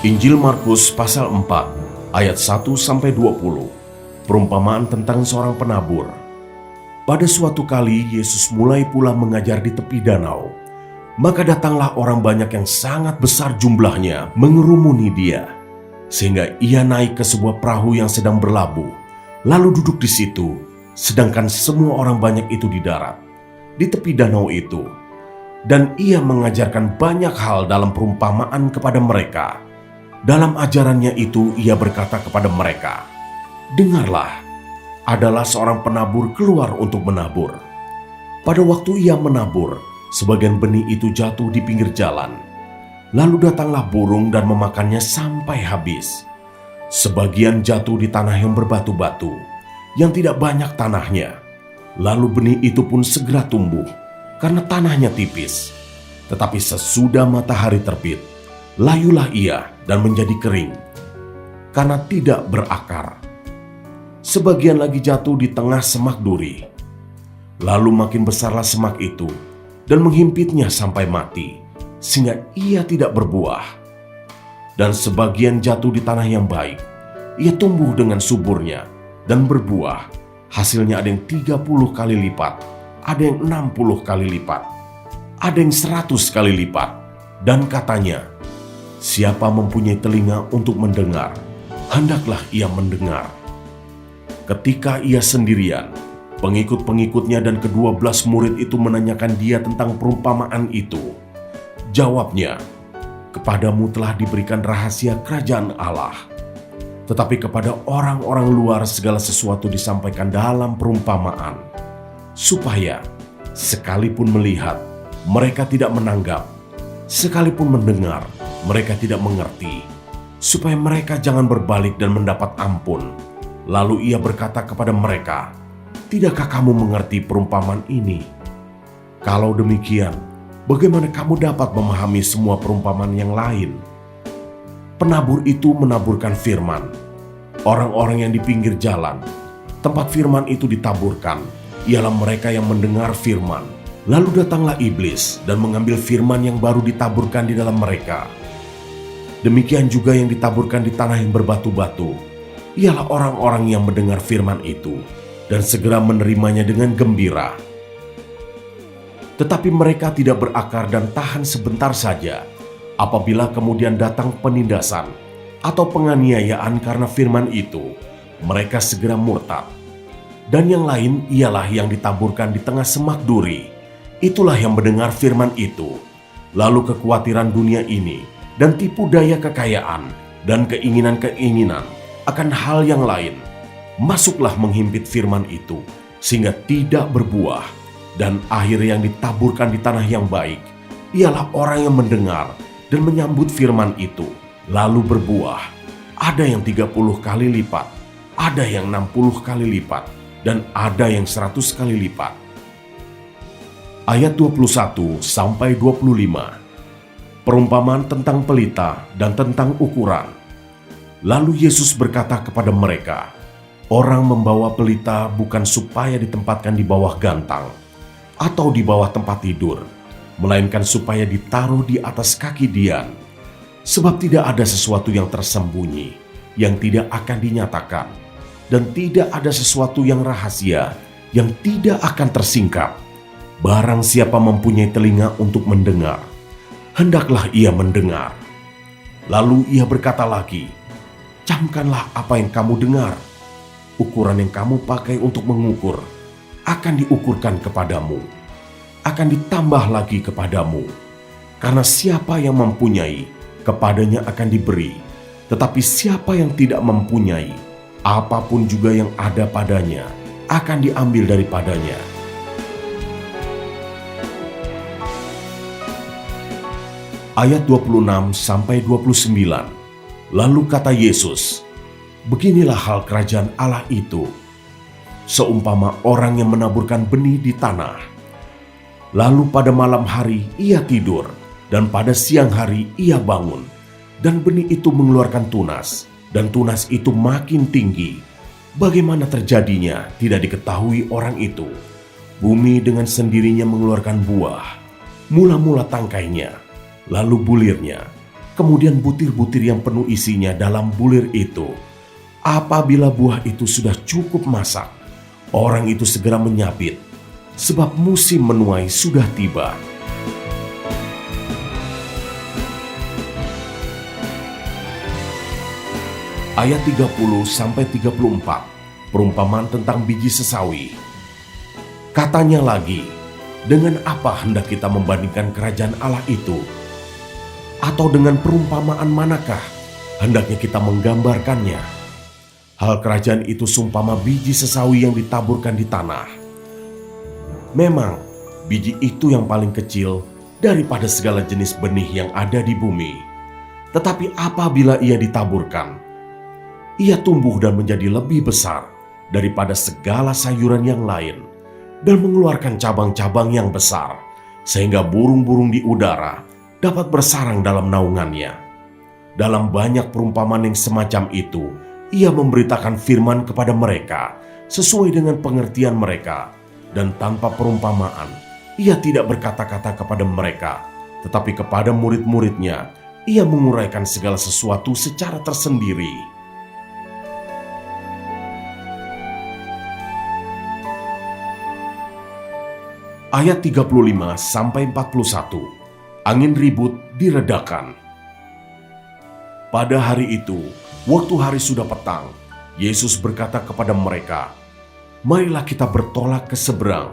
Injil Markus pasal 4 ayat 1-20. Perumpamaan tentang seorang penabur. Pada suatu kali Yesus mulai pula mengajar di tepi danau. Maka datanglah orang banyak yang sangat besar jumlahnya mengerumuni dia, sehingga ia naik ke sebuah perahu yang sedang berlabuh, lalu duduk di situ, sedangkan semua orang banyak itu di darat, di tepi danau itu. Dan ia mengajarkan banyak hal dalam perumpamaan kepada mereka. Dalam ajarannya itu ia berkata kepada mereka, "Dengarlah, adalah seorang penabur keluar untuk menabur. Pada waktu ia menabur, sebagian benih itu jatuh di pinggir jalan. Lalu datanglah burung dan memakannya sampai habis. Sebagian jatuh di tanah yang berbatu-batu, yang tidak banyak tanahnya. Lalu benih itu pun segera tumbuh, karena tanahnya tipis. Tetapi sesudah matahari terbit, layulah ia dan menjadi kering, karena tidak berakar. Sebagian lagi jatuh di tengah semak duri. Lalu makin besarlah semak itu, dan menghimpitnya sampai mati, sehingga ia tidak berbuah. Dan sebagian jatuh di tanah yang baik. Ia tumbuh dengan suburnya, dan berbuah. Hasilnya ada yang 30 kali lipat, ada yang 60 kali lipat, ada yang 100 kali lipat. Dan katanya, siapa mempunyai telinga untuk mendengar, hendaklah ia mendengar." Ketika ia sendirian, pengikut-pengikutnya dan ke-12 murid itu menanyakan dia tentang perumpamaan itu. Jawabnya, "Kepadamu telah diberikan rahasia kerajaan Allah. Tetapi kepada orang-orang luar segala sesuatu disampaikan dalam perumpamaan, supaya sekalipun melihat, mereka tidak menanggap, sekalipun mendengar, mereka tidak mengerti, supaya mereka jangan berbalik dan mendapat ampun." Lalu ia berkata kepada mereka, "Tidakkah kamu mengerti perumpamaan ini? Kalau demikian, bagaimana kamu dapat memahami semua perumpamaan yang lain?" Penabur itu menaburkan firman. Orang-orang yang di pinggir jalan, tempat firman itu ditaburkan, ialah mereka yang mendengar firman. Lalu datanglah iblis dan mengambil firman yang baru ditaburkan di dalam mereka. Demikian juga yang ditaburkan di tanah yang berbatu-batu, ialah orang-orang yang mendengar firman itu dan segera menerimanya dengan gembira. Tetapi mereka tidak berakar dan tahan sebentar saja. Apabila kemudian datang penindasan atau penganiayaan karena firman itu, mereka segera murtad. Dan yang lain ialah yang ditaburkan di tengah semak duri. Itulah yang mendengar firman itu, lalu kekhawatiran dunia ini dan tipu daya kekayaan dan keinginan-keinginan akan hal yang lain masuklah menghimpit firman itu, sehingga tidak berbuah. Dan akhir yang ditaburkan di tanah yang baik ialah orang yang mendengar dan menyambut firman itu, lalu berbuah. Ada yang 30 kali lipat, ada yang 60 kali lipat, dan ada yang 100 kali lipat. Ayat 21-25. Perumpamaan tentang pelita dan tentang ukuran. Lalu Yesus berkata kepada mereka, "Orang membawa pelita bukan supaya ditempatkan di bawah gantang atau di bawah tempat tidur, melainkan supaya ditaruh di atas kaki Dian. Sebab tidak ada sesuatu yang tersembunyi yang tidak akan dinyatakan, dan tidak ada sesuatu yang rahasia yang tidak akan tersingkap. Barang siapa mempunyai telinga untuk mendengar, hendaklah ia mendengar." Lalu ia berkata lagi, "Camkanlah apa yang kamu dengar. Ukuran yang kamu pakai untuk mengukur akan diukurkan kepadamu, akan ditambah lagi kepadamu. Karena siapa yang mempunyai, kepadanya akan diberi. Tetapi siapa yang tidak mempunyai, apapun juga yang ada padanya akan diambil daripadanya." Ayat 26-29. Lalu kata Yesus, "Beginilah hal kerajaan Allah itu, seumpama orang yang menaburkan benih di tanah. Lalu pada malam hari ia tidur, dan pada siang hari ia bangun, dan benih itu mengeluarkan tunas, dan tunas itu makin tinggi. Bagaimana terjadinya tidak diketahui orang itu. Bumi dengan sendirinya mengeluarkan buah, mula-mula tangkainya, lalu bulirnya, kemudian butir-butir yang penuh isinya dalam bulir itu. Apabila buah itu sudah cukup masak, orang itu segera menyabit, sebab musim menuai sudah tiba. Ayat 30-34, perumpamaan tentang biji sesawi. Katanya lagi, dengan apa hendak kita membandingkan kerajaan Allah itu? Atau dengan perumpamaan manakah hendaknya kita menggambarkannya? Hal kerajaan itu sumpama biji sesawi yang ditaburkan di tanah. Memang, biji itu yang paling kecil daripada segala jenis benih yang ada di bumi. Tetapi apabila ia ditaburkan, ia tumbuh dan menjadi lebih besar daripada segala sayuran yang lain dan mengeluarkan cabang-cabang yang besar, sehingga burung-burung di udara dapat bersarang dalam naungannya. Dalam banyak perumpamaan yang semacam itu, ia memberitakan firman kepada mereka sesuai dengan pengertian mereka, dan tanpa perumpamaan, ia tidak berkata-kata kepada mereka, tetapi kepada murid-muridnya, ia menguraikan segala sesuatu secara tersendiri. Ayat 35-41, angin ribut diredakan. Pada hari itu, waktu hari sudah petang, Yesus berkata kepada mereka, "Marilah kita bertolak ke seberang."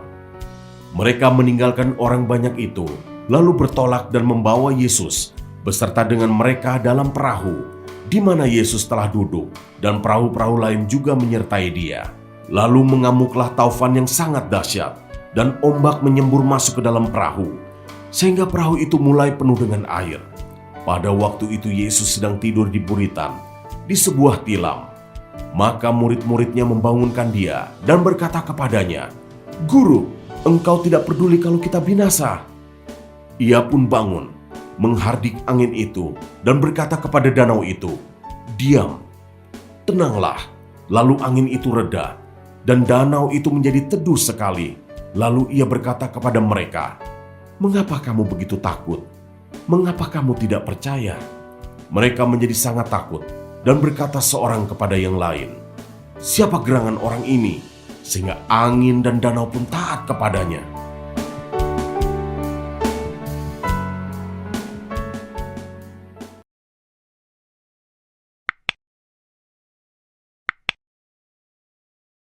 Mereka meninggalkan orang banyak itu, lalu bertolak dan membawa Yesus beserta dengan mereka dalam perahu, di mana Yesus telah duduk, dan perahu-perahu lain juga menyertai dia. Lalu mengamuklah taufan yang sangat dahsyat, dan ombak menyembur masuk ke dalam perahu, sehingga perahu itu mulai penuh dengan air. Pada waktu itu Yesus sedang tidur di buritan, di sebuah tilam. Maka murid-muridnya membangunkan dia dan berkata kepadanya, "Guru, engkau tidak peduli kalau kita binasa?" Ia pun bangun, menghardik angin itu, dan berkata kepada danau itu, "Diam, tenanglah." Lalu angin itu reda, dan danau itu menjadi teduh sekali. Lalu ia berkata kepada mereka, "Mengapa kamu begitu takut? Mengapa kamu tidak percaya?" Mereka menjadi sangat takut dan berkata seorang kepada yang lain, "Siapa gerangan orang ini, sehingga angin dan danau pun taat kepadanya?"